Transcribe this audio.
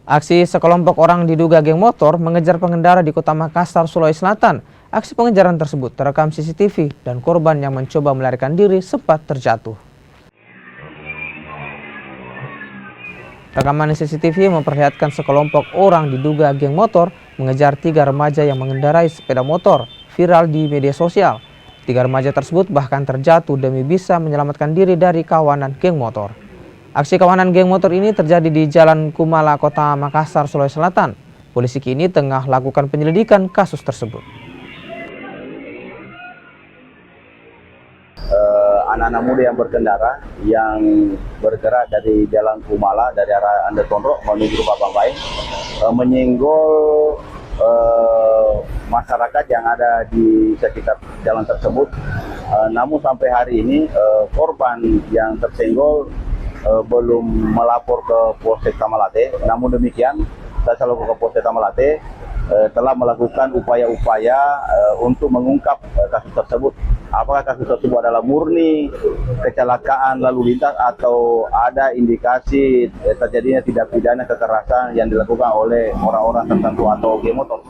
Aksi sekelompok orang diduga geng motor mengejar pengendara di Kota Makassar, Sulawesi Selatan. Aksi pengejaran tersebut terekam CCTV dan korban yang mencoba melarikan diri sempat terjatuh. Rekaman CCTV memperlihatkan sekelompok orang diduga geng motor mengejar 3 remaja yang mengendarai sepeda motor, viral di media sosial. 3 remaja tersebut bahkan terjatuh demi bisa menyelamatkan diri dari kawanan geng motor. Aksi kawanan geng motor ini terjadi di Jalan Kumala, Kota Makassar, Sulawesi Selatan. Polisi kini tengah lakukan penyelidikan kasus tersebut. Anak-anak muda yang berkendara yang bergerak dari Jalan Kumala dari arah Ande Tondro menuju Babambai menyenggol masyarakat yang ada di sekitar jalan tersebut. Namun sampai hari ini korban yang tersenggol belum melapor ke Polsek Tamalate. Namun demikian, saya selaku ke Polsek Tamalate telah melakukan upaya-upaya untuk mengungkap kasus tersebut. Apakah kasus tersebut adalah murni kecelakaan lalu lintas atau ada indikasi terjadinya tindak pidana kekerasan yang dilakukan oleh orang-orang tertentu atau geng motor.